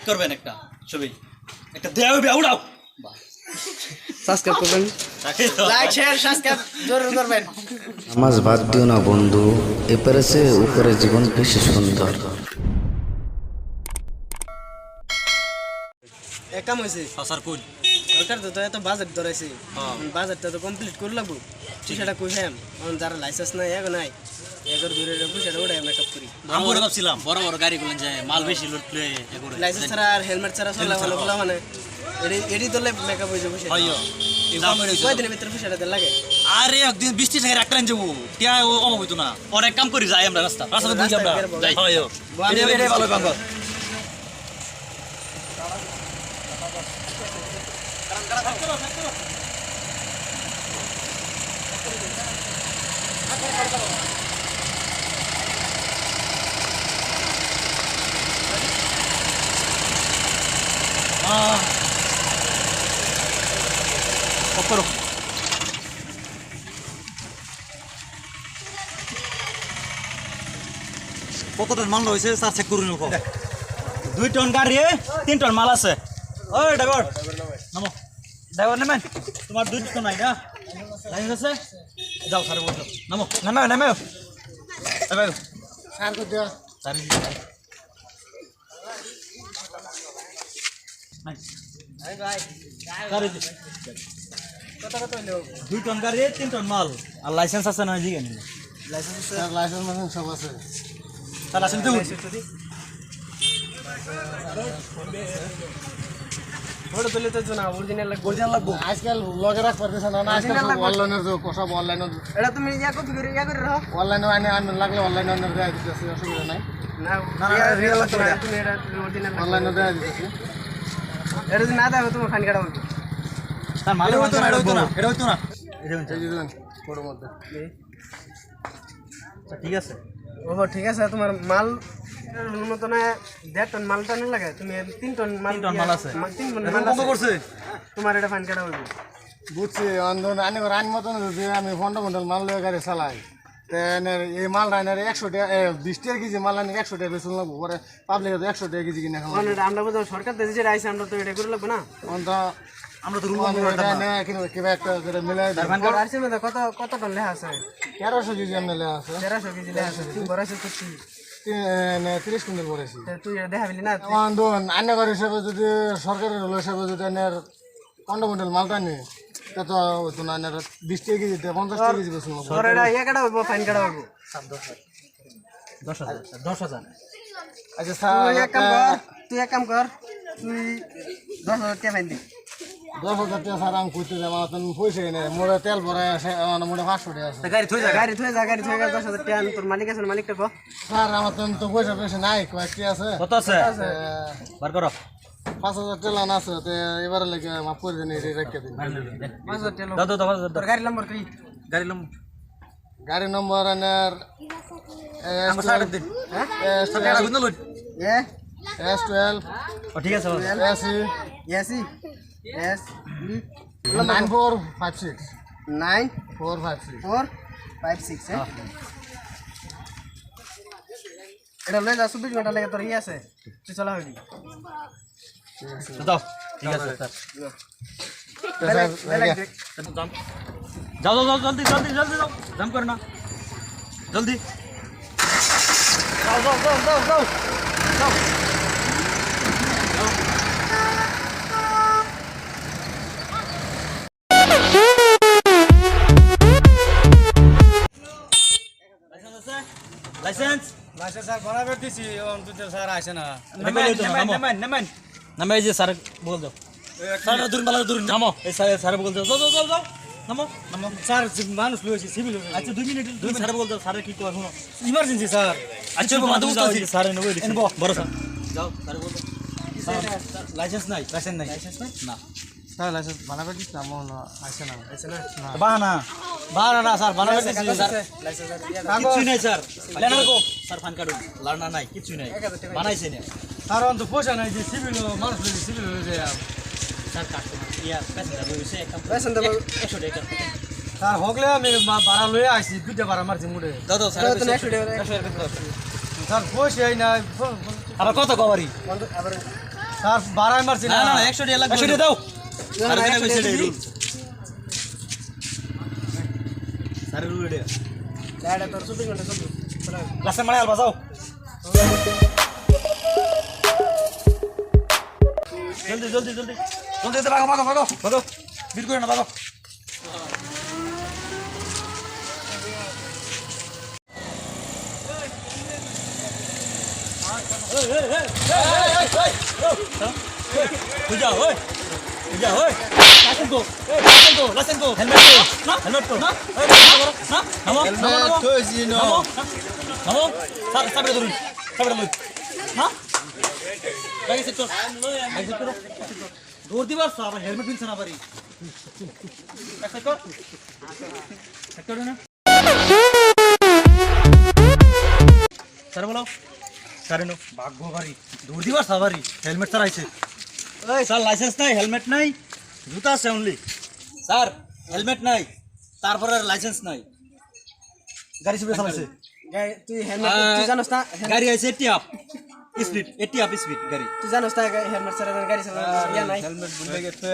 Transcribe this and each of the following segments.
করবেন একটা ছবি একটা দেও উড়াও সাবস্ক্রাইব করবেন লাইক শেয়ার সাবস্ক্রাইব জরুর করবেন নামাজ বাদ দিও না বন্ধু এপারে সে উপরে জীবন বেশি সুন্দর কাম হয়েছে স্যার কই সরকার তো এত বাজেট ধরাইছে বাজেটটা তো কমপ্লিট করে লাগবো সেটা কইসাম যারা লাইসেন্স নাই এগো নাই এগোর দূরে সেটা ওটাই মেকআপ করি আমরা ভাবছিলাম বড় বড় গাড়িগুলো যায় মাল বেশি লুটলে এগুলো লাইসেন্স ছাড়া আর হেলমেট ছাড়া চলে ভালো বলা মানে এডি দলে মেকআপ হয়ে যাবে সেটা কয়দিনের ভিতরে সেটা লাগে আরে একদিন 20 টাকা রাখলেন যাবো টিয়া অভাব হইতো না অনেক কাম করি যাই আমরা রাস্তা বুঝি আমরা যাই হয় ভালো কাম কর করো কত টন মাল হয়েছে স্যার চেক করুন 2 টন গাড়ি 3 টন মাল আছে ওই ড্রাইভার নামো ড্রাইভার নেমেন তোমার 2 টন নাই না লাইন আছে যাও স্যার বলছো নামো নামো এবার স্যার কো দিও স্যার এই ভাই গাড়ি কত হইলো 2 টন গাড়ি 3 টন মাল আর লাইসেন্স আছে না জিগে নি লাইসেন্স স্যার লাইসেন্স মানে সব আছে স্যার লাইসেন্স দেবো ফটো তুলে তো না অরিজিনাল লাগবে আজকাল লগে রাখ পারতেছ না আজকাল সব অনলাইনের সব অনলাইনে এটা তুমি ইয়া কপি করে রাখো অনলাইনে আমি লাগলে অনলাইনে দেয়া দিতেছি অসুবিধা নাই না রিয়েল লাগবে তুমি এটা অরিজিনাল অনলাইনে দেয়া দিতেছি এটা যদি না দাও তুমি ফাইন কাটা বলবে স্যার মাল হইতো না এটা হইতো না এই যে দেন ফটোর মধ্যে ঠিক আছে ও ঠিক আছে তোমার মাল মত না 1.5 টন মালটা না লাগে তুমি 3 টন মাল 3 টন মাল আছে 3 টন মাল কত করছে তোমার এটা ফাইন কাটা বলবে বুঝছি আন্দোলন আইন মতন যদি আমি ফান্ডামেন্টাল মাল লয়ে গাড়ি চালাই এই মাল রাইনার 100 টাকা 20 টাকা কেজি মাল রাইনার 100 টাকা বেচুন লাগবো পরে পাবলিক 100 টাকা কেজি কিনে খাবো আমরা বুঝো সরকার দেশে যে আইছে আমরা তো এটা করে লাগবে না আমরা তো রুল কিবা একটা করে মিলাই দেব আরসি মধ্যে কত টন লেখা আছে 1300 কেজি এমনি লেখা আছে 1300 কেজি লেখা আছে তুমি বড়াইছো করছি 30 কুইন্টাল পড়েছি তুই দেখাবি না আন্দোলন আইনগর হিসাবে যদি সরকারের রোল হিসাবে যদি আইনের ফান্ডামেন্টাল মালটা নিই তা তো হতো না আইনের 20 টাকা কেজি 50 টাকা কেজি বেচুন লাগবো তোর এটা ইয়া কাটা হইব ফাইন কাটা হইব 10,000 আচ্ছা তুই এক কাম কর তুই 10,000 টাকা ফাইন দে 10,000 টাকা স্যার আমি করতে যাবো আমার তো পয়সা নেই মোড়ে তেল ভরাই আসে আমার মোড়ে 500 টাকা আছে গাড়ি থই যা গাড়ি থয়ে যা 10,000 টাকা তোর মালিক আছে মালিকটা কো স্যার আমার তো পয়সা পয়সা নাই কয়েকটি আছে কত আছে বার করো 5,000 টাকা লান আছে তো এবারে লাগে মাফ করে দেন এটা রেখে দিন 5,000 টাকা দাও তোর গাড়ি নম্বর কি গাড়ি নম্বর আনার আমার সাইড দিন টাকা গুণ লই এ S12 ও ঠিক আছে SE এসি এস 9456 9456 456 হ্যাঁ এটা লয়ে যা 24 ঘন্টা লাগে তোর ই আছে তুই চলা হইবি দাও ঠিক আছে স্যার যাও জলদি যাও জাম কর না জলদি যাও লাইসেন্স স্যার বরাবর দিছি অন্তত স্যার আসে না নামে এই যে স্যার বল দাও স্যার দূর নামো এই স্যার বল দাও যাও নামো স্যার মানুষ লইছি সিভিল আচ্ছা 2 মিনিট স্যার বল দাও স্যার কি কয় শুনো ইমার্জেন্সি স্যার আচ্ছা মাদু বলছি স্যার নবই এনবো বড় স্যার যাও স্যার বল দাও লাইসেন্স নাই না স্যার লাইসেন্স বানাবে দিস না মন আসে না বাহানা না স্যার বানাবে দিছি স্যার কিছু নাই স্যার লেনা গো স্যার ফান কার্ড লারনা নাই কিছু নাই বানাইছে না স্যার অন্ত পয়সা নাই যে সিভিল মানুষ লইছি সিভিল লইছে স্যার কাস্টমার ইয়া প্যাসেঞ্জার রয়েছে একটা বেসন দেব 100 টাকা স্যার হগলে আমি ভাড়া লয়ে আইছি দুইটা ভাড়া মারছি মুড়ে দাও স্যার তো 100 টাকা স্যার পয়সা না আবার কত কবারি আবার স্যার বাড়াই মারছি না না 100 টাকা লাগবে 100 টাকা দাও আর যেটা কইছে এটা রুল সারে রুল এটা গাড়িটা তোর 24 ঘন্টা চলবে লাসে মারে আলবা যাও জলদি জলদি জলদি জলদি ভাগো ভাগো ভাগো ভাগো বীর করে না ভাগো বুঝা ওই বুঝা ওই লাসেন গো হেলমেট না হেলমেট তো না না নামো হেলমেট থইছি না নামো নামো সাবরে ধরুন সাবরে লই না গাড়ি সেট কর গাড়ি সেট করো দৌড় দিবার সব হেলমেট পিনছ না পারি সেট কর সেট করো না স্যার বলো স্যার নো ভাগ্য বাড়ি দৌড় দিবার সবারই হেলমেট স্যার আইছে ওই স্যার লাইসেন্স নাই হেলমেট নাই জুতা আছে অনলি স্যার হেলমেট নাই তারপরে লাইসেন্স নাই গাড়ি সুবিধা চালাইছে তুই হেলমেট তুই জানোস না গাড়ি আছে 80 আপ স্পিড 80 আপ স্পিড গাড়ি তুই জানোস না হেলমেট ছাড়া গাড়ি চালানো ইয়া নাই হেলমেট বুঝে গেছে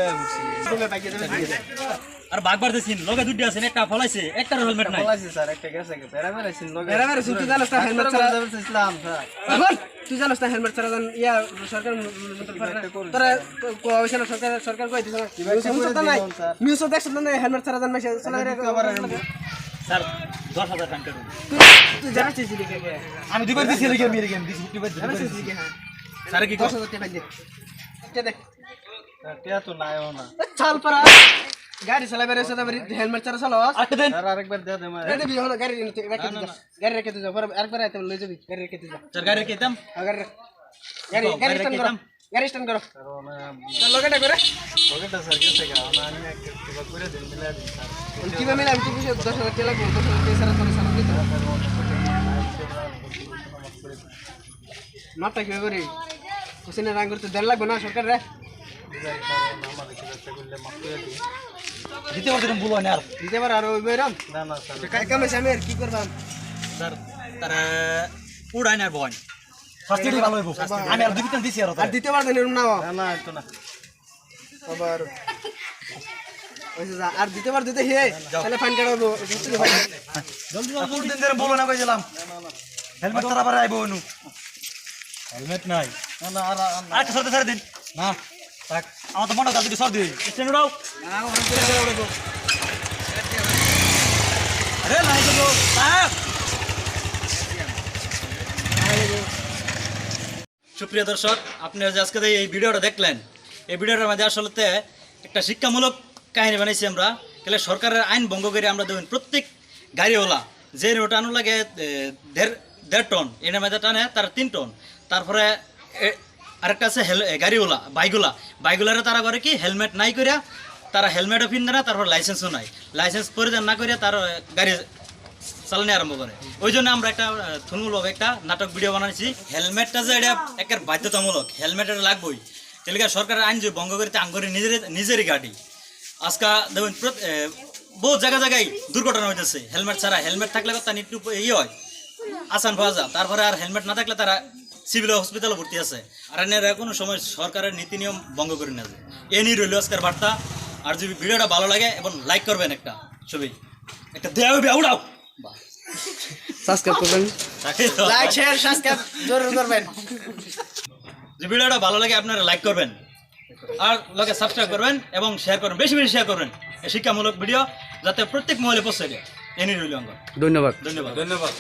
তুমি বাইকে যাবে আর বাগবার দেখিন লগে দুটি আছে একটা ফলাইছে একটা হেলমেট নাই বলাইছি স্যার একটা গেছে পেরা মেরেছিন লগে এরা মেরে তুই জানোস না হেলমেট ছাড়া ইসলাম স্যার বল তুই জানোস না হেলমেট ছাড়া ইয়া সরকার তোরা কোয়াশন সরকার কই দিছ না নিউজ তো দেখছ না হেলমেট ছাড়া মেশে চালায় স্যার 10000 টাকা দেন তুই জানাছিস লিখে গে আমি দুবার দিছি রে মেরে গেম দিছি দুবার জানাছিস লিখে হ্যাঁ স্যার কি কর 10000 টাকা দে কে দেখ টিয়া তো নাইও না চাল পারা গাড়ি চালাবে রে সাদা হেলমেট ছাড়া চালাও আটকে দেন স্যার আরেকবার দে দে মার রেডি বিয়ে হলো গাড়ি রেখে দিস গাড়ি রেখে দিস আরেকবার আইতে লই যাবি গাড়ি রেখে দিস স্যার গাড়ি কেতাম গাড়ি গাড়ি স্ট্যান্ড করো গাড়ি স্ট্যান্ড করো কারণ চল লোকেটা করে ওকেটা স্যার গেছে গা না আমি একটা করে দিন মিলা দিন স্যার কিভাবে মিলে আমি তো 10000 টাকা লাগবে 10000 টাকা ছাড়া তোর সামনে দিতে নটা কিভাবে করে হোসেন রাং করতে 1.5 লাগবে না সরকার রে দিতে পারতেন বলো না আর দিতে পার আর ওই বেরাম না না স্যার কাজ কাম আছে আমি আর কি করবাম স্যার তারা উড়াই না বয় ফার্স্ট ভালো হইব আমি আর দুইটা দিছি আর দিতে পার না এরকম না না না তো না আবার ওইসে যা আর দিতে পার দিতে হে তাহলে ফাইন কাটাবো জলদি জলদি দিন ধরে বলো না কইছিলাম হেলমেট তারা আবার আইবো নু হেলমেট নাই না না আর আরেকটা সরতে ছাড়ে দিন না থাক আমার তো মনে কাজ দিকে সর দিই স্ট্যান্ড উড়াও না ওরকম করে উড়াবো আরে নাই তো সাহেব সুপ্রিয় দর্শক আপনারা যে আজকে এই ভিডিওটা দেখলেন এই ভিডিওটার মাঝে আসলে একটা শিক্ষামূলক কাহিনী বানাইছি আমরা তাহলে সরকারের আইন ভঙ্গ করে আমরা দেখুন প্রত্যেক গাড়িওয়ালা যে টানো লাগে 1.5 টন এর মধ্যে টানে তার 3 টন তারপরে আরেকটা আছে গাড়িওয়ালা বাইকগুলারে তারা করে কি হেলমেট নাই করিয়া তারা হেলমেটও পিনবে না তারপর লাইসেন্সও নাই লাইসেন্স পরিধান না করিয়া তার গাড়ি চালানি আরম্ভ করে ওই জন্য আমরা একটা থুলমূলভাবে একটা নাটক ভিডিও বানাইছি হেলমেটটা যে এটা একের বাধ্যতামূলক হেলমেট এটা লাগবেই তাহলে সরকারের আইন যে ভঙ্গ করিতে আঙ্গরে নিজেরই গাড়ি আজকা দেখুন বহু জায়গায় দুর্ঘটনা হইতেছে হেলমেট ছাড়া হেলমেট থাকলে তার একটু ইয়ে হয় আসান পাওয়া যায় তারপরে আর হেলমেট না থাকলে তারা সিভিল হসপিটালে ভর্তি আছে আর এরা কোনো সময় সরকারের নীতি নিয়ম ভঙ্গ করে না এ নিয়ে রইল আজকের বার্তা আর যদি ভিডিওটা ভালো লাগে এবং লাইক করবেন একটা ছবি একটা দেওয়া হবে উড়াও সাবস্ক্রাইব করবেন লাইক শেয়ার সাবস্ক্রাইব জরুর করবেন যে ভিডিওটা ভালো লাগে আপনারা লাইক করবেন আর লগে সাবস্ক্রাইব করবেন এবং শেয়ার করবেন বেশি বেশি শেয়ার করবেন এই শিক্ষামূলক ভিডিও যাতে প্রত্যেক মহলে পৌঁছে যায় এ নিয়ে রইল ধন্যবাদ ধন্যবাদ